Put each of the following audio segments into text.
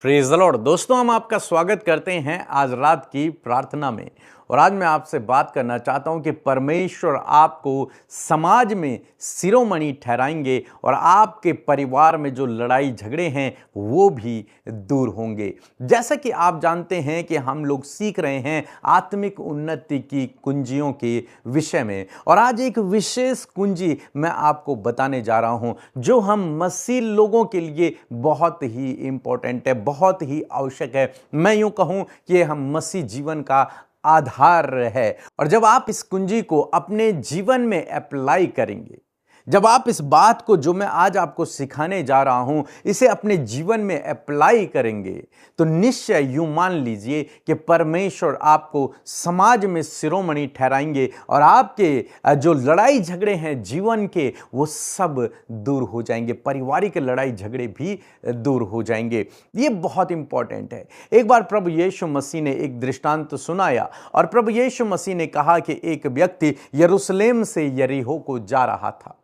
Praise the Lord. दोस्तों, हम आपका स्वागत करते हैं आज रात की प्रार्थना में। और आज मैं आपसे बात करना चाहता हूं कि परमेश्वर आपको समाज में शिरोमणि ठहराएंगे और आपके परिवार में जो लड़ाई झगड़े हैं वो भी दूर होंगे। जैसा कि आप जानते हैं कि हम लोग सीख रहे हैं आत्मिक उन्नति की कुंजियों के विषय में, और आज एक विशेष कुंजी मैं आपको बताने जा रहा हूं जो हम मसीह लोगों के लिए बहुत ही इंपॉर्टेंट है, बहुत ही आवश्यक है। मैं यूं कहूं कि हम मसीह जीवन का आधार है। और जब आप इस कुंजी को अपने जीवन में अप्लाई करेंगे, जब आप इस बात को जो मैं आज आपको सिखाने जा रहा हूं इसे अपने जीवन में अप्लाई करेंगे, तो निश्चय यूं मान लीजिए कि परमेश्वर आपको समाज में शिरोमणि ठहराएंगे और आपके जो लड़ाई झगड़े हैं जीवन के वो सब दूर हो जाएंगे। पारिवारिक लड़ाई झगड़े भी दूर हो जाएंगे। ये बहुत इंपॉर्टेंट है। एक बार प्रभु यीशु मसीह ने एक दृष्टांत सुनाया और प्रभु यीशु मसीह ने कहा कि एक व्यक्ति यरूशलेम से यरीहो को जा रहा था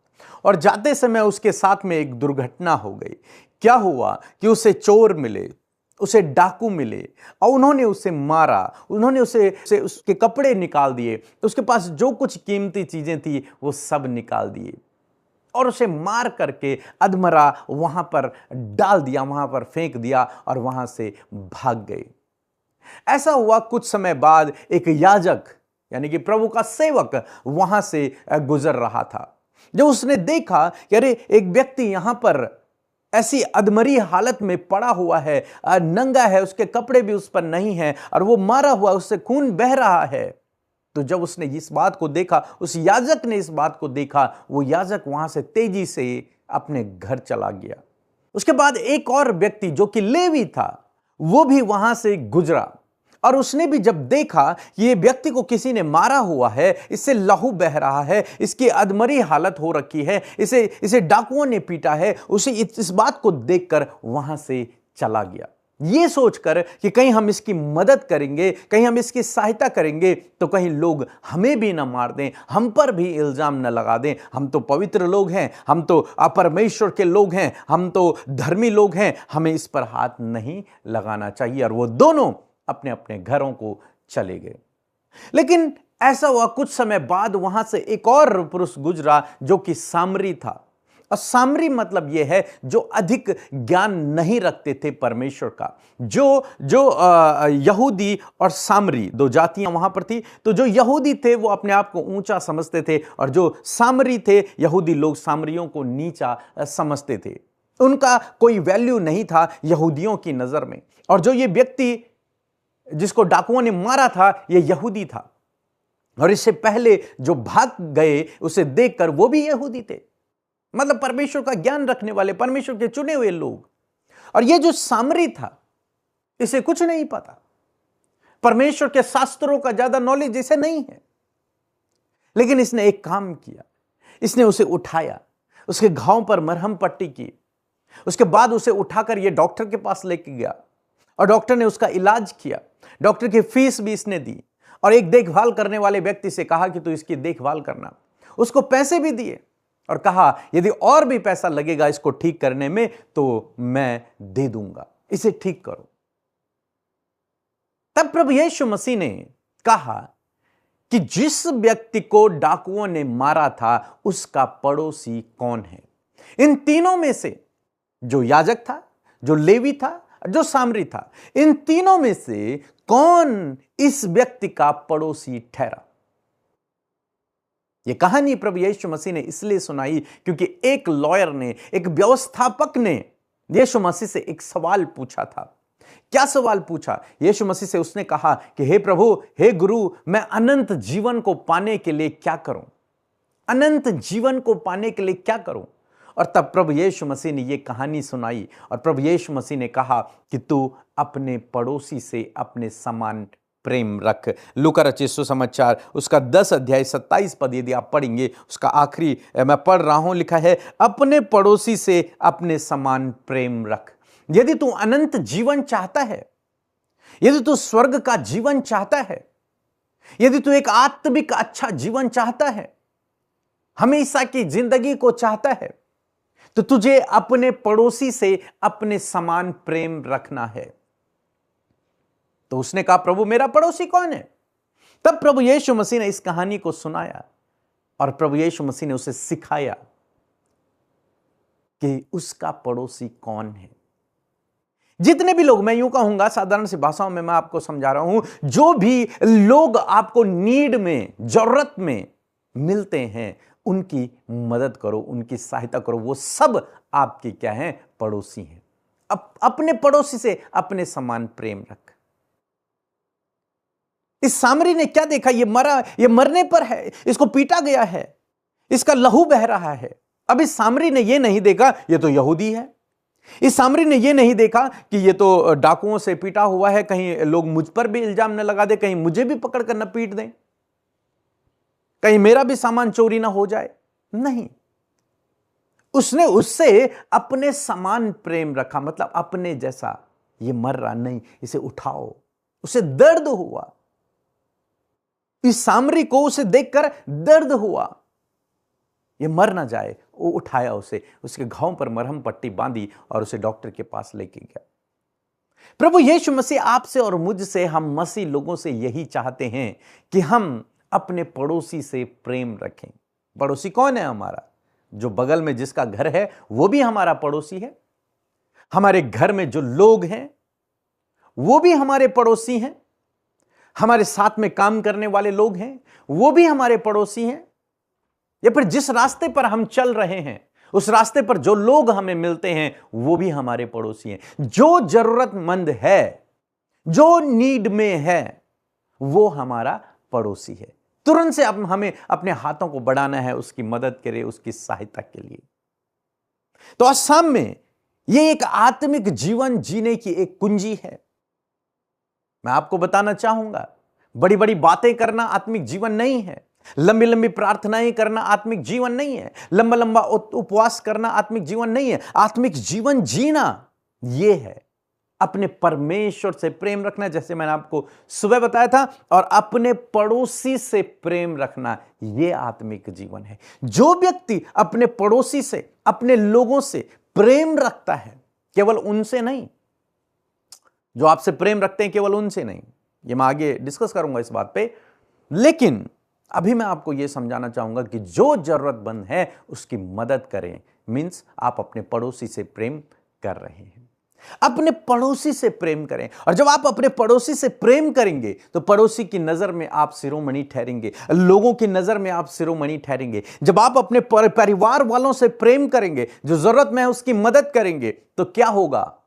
और जाते समय उसके साथ में एक दुर्घटना हो गई। क्या हुआ कि उसे चोर मिले, उसे डाकू मिले और उन्होंने उसे मारा। उन्होंने उसे उसके कपड़े निकाल दिए, उसके पास जो कुछ कीमती चीजें थी वो सब निकाल दिए और उसे मार करके अधमरा वहां पर डाल दिया, वहां पर फेंक दिया और वहां से भाग गए। ऐसा हुआ, कुछ समय बाद एक याजक यानी कि प्रभु का सेवक वहां से गुजर रहा था। जब उसने देखा कि अरे एक व्यक्ति यहां पर ऐसी अधमरी हालत में पड़ा हुआ है, नंगा है, उसके कपड़े भी उस पर नहीं हैं और वो मारा हुआ, उससे खून बह रहा है, तो जब उसने इस बात को देखा, उस याजक ने इस बात को देखा, वो याजक वहां से तेजी से अपने घर चला गया। उसके बाद एक और व्यक्ति जो कि लेवी था वो भी वहां से गुजरा और उसने भी जब देखा ये व्यक्ति को किसी ने मारा हुआ है, इससे लहू बह रहा है, इसकी अधमरी हालत हो रखी है, इसे डाकुओं ने पीटा है, उसे इस बात को देखकर वहां से चला गया, ये सोचकर कि कहीं हम इसकी मदद करेंगे, कहीं हम इसकी सहायता करेंगे तो कहीं लोग हमें भी ना मार दें, हम पर भी इल्जाम न लगा दें। हम तो पवित्र लोग हैं, हम तो परमेश्वर के लोग हैं, हम तो धर्मी लोग हैं, हमें इस पर हाथ नहीं लगाना चाहिए। और वो दोनों अपने अपने घरों को चले गए। लेकिन ऐसा हुआ, कुछ समय बाद वहां से एक और पुरुष गुजरा जो कि सामरी था। और सामरी मतलब यह है जो अधिक ज्ञान नहीं रखते थे परमेश्वर का। जो यहूदी और सामरी दो जातियां वहां पर थी। तो जो यहूदी थे वो अपने आप को ऊंचा समझते थे और जो सामरी थे, यहूदी लोग सामरियों को नीचा समझते थे। उनका कोई वैल्यू नहीं था यहूदियों की नजर में। और जो ये व्यक्ति जिसको डाकुओं ने मारा था ये यहूदी था और इससे पहले जो भाग गए उसे देखकर वो भी यहूदी थे, मतलब परमेश्वर का ज्ञान रखने वाले, परमेश्वर के चुने हुए लोग। और ये जो सामरी था इसे कुछ नहीं पता, परमेश्वर के शास्त्रों का ज्यादा नॉलेज इसे नहीं है। लेकिन इसने एक काम किया, इसने उसे उठाया, उसके घाव पर मरहम पट्टी की, उसके बाद उसे उठाकर यह डॉक्टर के पास लेके गया और डॉक्टर ने उसका इलाज किया। डॉक्टर की फीस भी इसने दी और एक देखभाल करने वाले व्यक्ति से कहा कि तू इसकी देखभाल करना। उसको पैसे भी दिए और कहा यदि और भी पैसा लगेगा इसको ठीक करने में तो मैं दे दूंगा, इसे ठीक करो। तब प्रभु यीशु मसीह ने कहा कि जिस व्यक्ति को डाकुओं ने मारा था उसका पड़ोसी कौन है? इन तीनों में से जो याजक था, जो लेवी था, जो सामरी था, इन तीनों में से कौन इस व्यक्ति का पड़ोसी ठहरा? यह कहानी प्रभु यीशु मसीह ने इसलिए सुनाई क्योंकि एक लॉयर ने, एक व्यवस्थापक ने यीशु मसीह से एक सवाल पूछा था। क्या सवाल पूछा? यीशु मसीह से उसने कहा कि हे प्रभु, हे गुरु, मैं अनंत जीवन को पाने के लिए क्या करूं? अनंत जीवन को पाने के लिए क्या करूं? और तब प्रभु यीशु मसीह ने यह कहानी सुनाई और प्रभु यीशु मसीह ने कहा कि तू अपने पड़ोसी से अपने समान प्रेम रख। लूका रचित सुसमाचार उसका 10 अध्याय 27 पद यदि आप पढ़ेंगे, उसका आखिरी मैं पढ़ रहा हूं, लिखा है अपने पड़ोसी से अपने समान प्रेम रख। यदि तू अनंत जीवन चाहता है, यदि तू स्वर्ग का जीवन चाहता है, यदि तू एक आत्मिक अच्छा जीवन चाहता है, हमेशा की जिंदगी को चाहता है, तो तुझे अपने पड़ोसी से अपने समान प्रेम रखना है। तो उसने कहा, प्रभु मेरा पड़ोसी कौन है? तब प्रभु यीशु मसीह ने इस कहानी को सुनाया और प्रभु यीशु मसीह ने उसे सिखाया कि उसका पड़ोसी कौन है। जितने भी लोग, मैं यूं कहूंगा साधारण सी भाषाओं में मैं आपको समझा रहा हूं, जो भी लोग आपको नीड में, जरूरत में मिलते हैं, उनकी मदद करो, उनकी सहायता करो। वो सब आपकी क्या है? पड़ोसी हैं। अपने पड़ोसी से अपने समान प्रेम रख। इस सामरी ने क्या देखा? ये मरा, ये मरने पर है, इसको पीटा गया है, इसका लहू बह रहा है। अब इस सामरी ने यह नहीं देखा ये तो यहूदी है। इस सामरी ने यह नहीं देखा कि ये तो डाकुओं से पीटा हुआ है, कहीं लोग मुझ पर भी इल्जाम न लगा दे, कहीं मुझे भी पकड़ कर न पीट दें, कहीं मेरा भी सामान चोरी ना हो जाए। नहीं, उसने उससे अपने समान प्रेम रखा। मतलब अपने जैसा। ये मर रहा नहीं, इसे उठाओ। उसे दर्द हुआ, इस सामरी को उसे देखकर दर्द हुआ, ये मर ना जाए। वो उठाया उसे, उसके घाव पर मरहम पट्टी बांधी और उसे डॉक्टर के पास लेके गया। प्रभु यीशु मसीह आपसे और मुझसे, हम मसीह लोगों से यही चाहते हैं कि हम अपने पड़ोसी से प्रेम रखें। पड़ोसी कौन है? हमारा जो बगल में जिसका घर है वो भी हमारा पड़ोसी है। हमारे घर में जो लोग हैं वो भी हमारे पड़ोसी हैं। हमारे साथ में काम करने वाले लोग हैं वो भी हमारे पड़ोसी हैं। या फिर जिस रास्ते पर हम चल रहे हैं, उस रास्ते पर जो लोग हमें मिलते हैं वो भी हमारे पड़ोसी हैं। जो जरूरतमंद है, जो नीड में है, वो हमारा पड़ोसी है। तुरंत से अब हमें अपने हाथों को बढ़ाना है उसकी मदद करे, उसकी सहायता के लिए। तो असम में यह एक आत्मिक जीवन जीने की एक कुंजी है। मैं आपको बताना चाहूंगा, बड़ी बड़ी बातें करना आत्मिक जीवन नहीं है। लंबी लंबी प्रार्थनाएं करना आत्मिक जीवन नहीं है। लंबा लंबा उपवास करना आत्मिक जीवन नहीं है। आत्मिक जीवन जीना यह है अपने परमेश्वर से प्रेम रखना, जैसे मैंने आपको सुबह बताया था, और अपने पड़ोसी से प्रेम रखना, यह आत्मिक जीवन है। जो व्यक्ति अपने पड़ोसी से, अपने लोगों से प्रेम रखता है, केवल उनसे नहीं, जो आपसे प्रेम रखते हैं केवल उनसे नहीं, ये मैं आगे डिस्कस करूंगा इस बात पे, लेकिन अभी मैं आपको यह समझाना चाहूंगा कि जो जरूरतमंद है उसकी मदद करें। मींस आप अपने पड़ोसी से प्रेम कर रहे हैं। अपने पड़ोसी से प्रेम करें, और जब आप अपने पड़ोसी से प्रेम करेंगे तो पड़ोसी की नजर में आप शिरोमणि ठहरेंगे, लोगों की नजर में आप शिरोमणि ठहरेंगे। जब आप अपने परिवार वालों से प्रेम करेंगे, जो जरूरत में है उसकी मदद करेंगे, तो क्या होगा?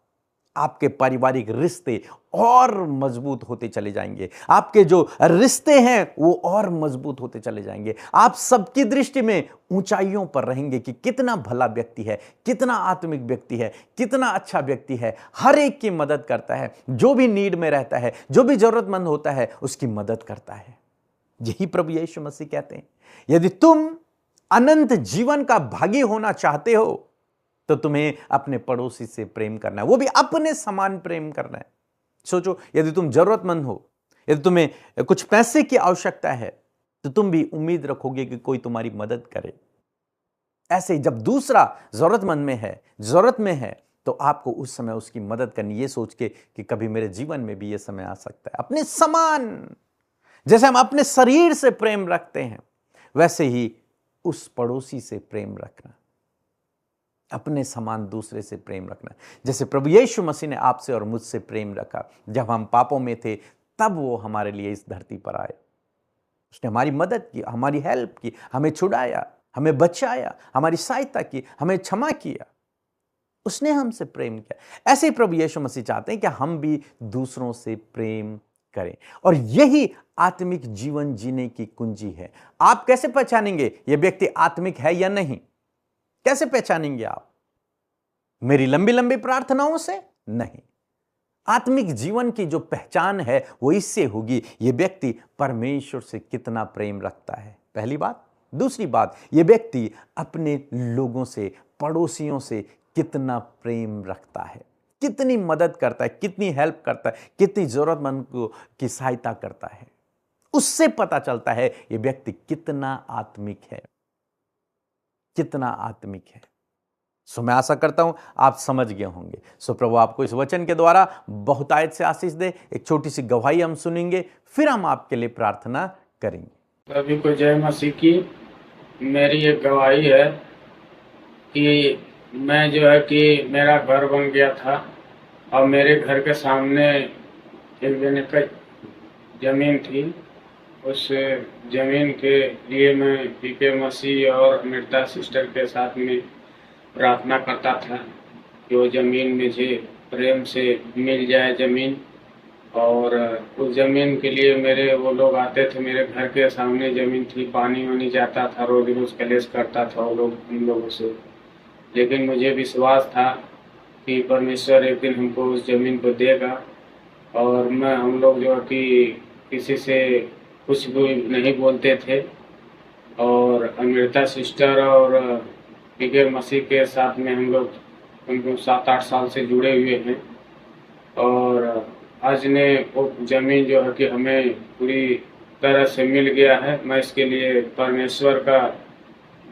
आपके पारिवारिक रिश्ते और मजबूत होते चले जाएंगे। आपके जो रिश्ते हैं वो और मजबूत होते चले जाएंगे। आप सबकी दृष्टि में ऊंचाइयों पर रहेंगे कि कितना भला व्यक्ति है, कितना आत्मिक व्यक्ति है, कितना अच्छा व्यक्ति है, हर एक की मदद करता है, जो भी नीड में रहता है, जो भी जरूरतमंद होता है उसकी मदद करता है। यही प्रभु यीशु मसीह कहते हैं, यदि तुम अनंत जीवन का भागी होना चाहते हो तो तुम्हें अपने पड़ोसी से प्रेम करना है, वो भी अपने समान प्रेम करना है। सोचो, यदि तुम जरूरतमंद हो, यदि तुम्हें कुछ पैसे की आवश्यकता है, तो तुम भी उम्मीद रखोगे कि कोई तुम्हारी मदद करे। ऐसे ही जब दूसरा जरूरतमंद में है, जरूरत में है, तो आपको उस समय उसकी मदद करनी, ये सोच के कि कभी मेरे जीवन में भी यह समय आ सकता है। अपने समान, जैसे हम अपने शरीर से प्रेम रखते हैं, वैसे ही उस पड़ोसी से प्रेम रखना, अपने समान दूसरे से प्रेम रखना। जैसे प्रभु यीशु मसीह ने आपसे और मुझसे प्रेम रखा। जब हम पापों में थे तब वो हमारे लिए इस धरती पर आए, उसने हमारी मदद की, हमारी हेल्प की, हमें छुड़ाया, हमें बचाया, हमारी सहायता की, हमें क्षमा किया, उसने हमसे प्रेम किया। ऐसे ही प्रभु यीशु मसीह चाहते हैं कि हम भी दूसरों से प्रेम करें, और यही आत्मिक जीवन जीने की कुंजी है। आप कैसे पहचानेंगे ये व्यक्ति आत्मिक है या नहीं? कैसे पहचानेंगे आप? मेरी लंबी लंबी प्रार्थनाओं से नहीं। आत्मिक जीवन की जो पहचान है वो इससे होगी, ये व्यक्ति परमेश्वर से कितना प्रेम रखता है, पहली बात। दूसरी बात, ये व्यक्ति अपने लोगों से, पड़ोसियों से कितना प्रेम रखता है, कितनी मदद करता है, कितनी हेल्प करता है, कितनी जरूरतमंद की सहायता करता है। उससे पता चलता है ये व्यक्ति कितना आत्मिक है, कितना आत्मिक है। सो मैं आशा करता हूं आप समझ गए होंगे। सो प्रभु आपको इस वचन के द्वारा बहुतायत से आशीष दे। एक छोटी सी गवाही हम सुनेंगे, फिर हम आपके लिए प्रार्थना करेंगे। सभी को जय मसीह की। मेरी एक गवाही है कि मैं जो है कि मेरा घर बन गया था और मेरे घर के सामने एक जने का ज़मीन थी। उस ज़मीन के लिए मैं पीके मसीह और अमृता सिस्टर के साथ में प्रार्थना करता था कि वो ज़मीन मुझे प्रेम से मिल जाए ज़मीन। और उस ज़मीन के लिए मेरे वो लोग आते थे, मेरे घर के सामने ज़मीन थी, पानी वानी जाता था, रोज रोज कलेश करता था वो लोग उन लोगों से। लेकिन मुझे विश्वास था कि परमेश्वर एक दिन हमको उस ज़मीन को देगा। और हम लोग जो है कि किसी से कुछ भी नहीं बोलते थे। और अमृता सिस्टर और पीके मसीह के साथ में हम लोग उनको 7-8 साल से जुड़े हुए हैं। और आज ने वो ज़मीन जो है कि हमें पूरी तरह से मिल गया है। मैं इसके लिए परमेश्वर का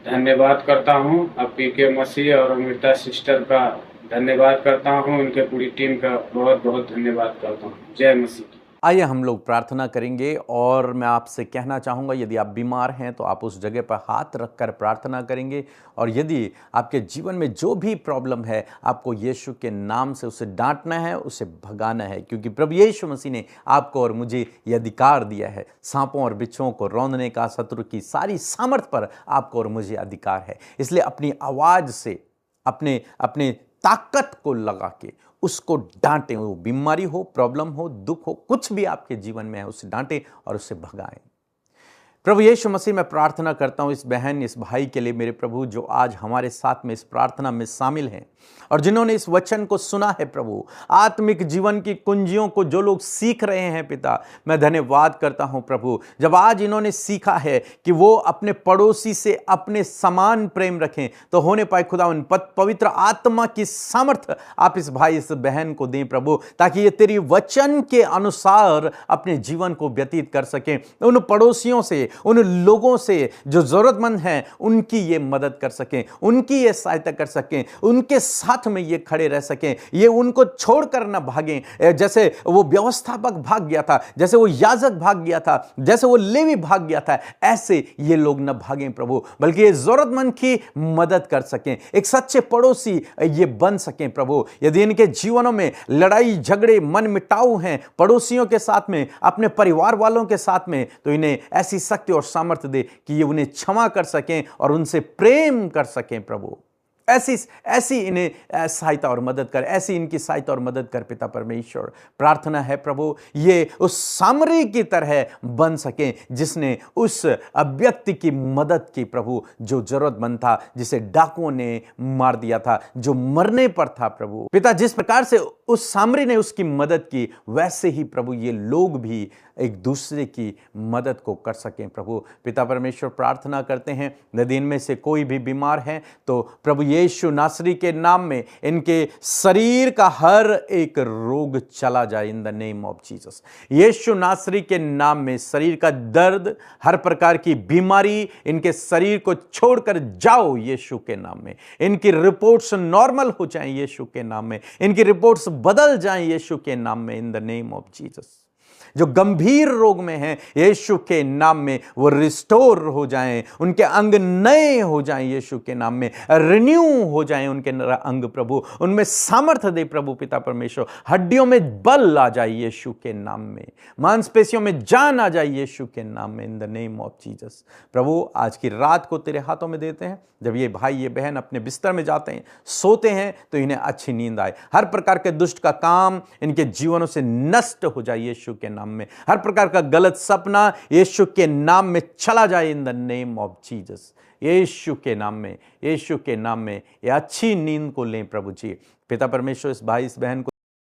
धन्यवाद करता हूँ। अब पीके मसीह और अमृता सिस्टर का धन्यवाद करता हूँ। उनके पूरी टीम का बहुत बहुत धन्यवाद करता हूँ। जय मसीह। आइए हम लोग प्रार्थना करेंगे और मैं आपसे कहना चाहूँगा, यदि आप बीमार हैं तो आप उस जगह पर हाथ रखकर प्रार्थना करेंगे। और यदि आपके जीवन में जो भी प्रॉब्लम है, आपको यीशु के नाम से उसे डांटना है, उसे भगाना है, क्योंकि प्रभु यीशु मसीह ने आपको और मुझे ये अधिकार दिया है। सांपों और बिच्छुओं को रौंदने का शत्रु की सारी सामर्थ पर आपको और मुझे अधिकार है। इसलिए अपनी आवाज़ से अपने अपने ताकत को लगा के उसको डांटें। वो बीमारी हो, प्रॉब्लम हो, दुख हो, कुछ भी आपके जीवन में है, उसे डांटें और उसे भगाएं। प्रभु यीशु मसीह, मैं प्रार्थना करता हूं इस बहन, इस भाई के लिए मेरे प्रभु, जो आज हमारे साथ में इस प्रार्थना में शामिल हैं और जिन्होंने इस वचन को सुना है। प्रभु, आत्मिक जीवन की कुंजियों को जो लोग सीख रहे हैं पिता, मैं धन्यवाद करता हूं प्रभु, जब आज इन्होंने सीखा है कि वो अपने पड़ोसी से अपने समान प्रेम रखें, तो होने पाए खुदा उन पवित्र आत्मा की सामर्थ्य आप इस भाई इस बहन को दें प्रभु, ताकि ये तेरी वचन के अनुसार अपने जीवन को व्यतीत कर सकें। उन पड़ोसियों से, उन लोगों से जो जरूरतमंद हैं, उनकी ये मदद कर सकें, उनकी ये सहायता कर सकें, उनके साथ में ये खड़े रह सकें, ये उनको छोड़कर न भागें। जैसे वो व्यवस्थापक भाग गया था, जैसे वो याजक भाग गया था, जैसे वो लेवी भाग गया था, ऐसे ये लोग न भागें प्रभु, बल्कि ये जरूरतमंद की मदद कर सकें, एक सच्चे पड़ोसी ये बन सकें प्रभु। यदि इनके जीवनों में लड़ाई झगड़े मन मिटाऊ हैं पड़ोसियों के साथ में, अपने परिवार वालों के साथ में, तो इन्हें ऐसी शक्ति और सामर्थ्य दे कि ये उन्हें क्षमा कर सकें और उनसे प्रेम कर सकें प्रभु। ऐसी इन्हें सहायता और मदद कर, ऐसी इनकी सहायता और मदद कर पिता परमेश्वर। प्रार्थना है प्रभु, ये उस सामरी की तरह बन सकें जिसने उस व्यक्ति की मदद की प्रभु, जो जरूरतमंद था, जिसे डाकुओं ने मार दिया था, जो मरने पर था प्रभु। पिता, जिस प्रकार से उस सामरी ने उसकी मदद की, वैसे ही प्रभु ये लोग भी एक दूसरे की मदद को कर सकें प्रभु। पिता परमेश्वर, प्रार्थना करते हैं यदि इनमें से कोई भी बीमार है तो प्रभु यीशु नासरी के नाम में इनके शरीर का हर एक रोग चला जाए in the name of Jesus. यीशु नासरी के नाम में शरीर का दर्द, हर प्रकार की बीमारी इनके शरीर को छोड़कर जाओ यीशु के नाम में। इनकी रिपोर्ट्स नॉर्मल हो जाएं यीशु के नाम में, इनकी रिपोर्ट्स बदल जाएं यीशु के नाम में in the name of Jesus. जो गंभीर रोग में हैं यीशु के नाम में वो रिस्टोर हो जाएं, उनके अंग नए हो जाएं यीशु के नाम में, रिन्यू हो जाएं उनके अंग प्रभु, उनमें सामर्थ्य दे प्रभु पिता परमेश्वर। हड्डियों में बल आ जाए यीशु के नाम में, मांसपेशियों में जान आ जाए यीशु के नाम में in the name of Jesus. प्रभु, आज की रात को तेरे हाथों में देते हैं। जब ये भाई ये बहन अपने बिस्तर में जाते हैं, सोते हैं, तो इन्हें अच्छी नींद आए, हर प्रकार के दुष्ट का काम इनके जीवनों से नष्ट हो जाए यीशु के नाम में, हर प्रकार का गलत सपना यीशु के नाम में चला जाए in the name of Jesus. यीशु के नाम में, यीशु के नाम में ये अच्छी नींद को लें प्रभु जी। पिता परमेश्वर, इस भाई इस बहन को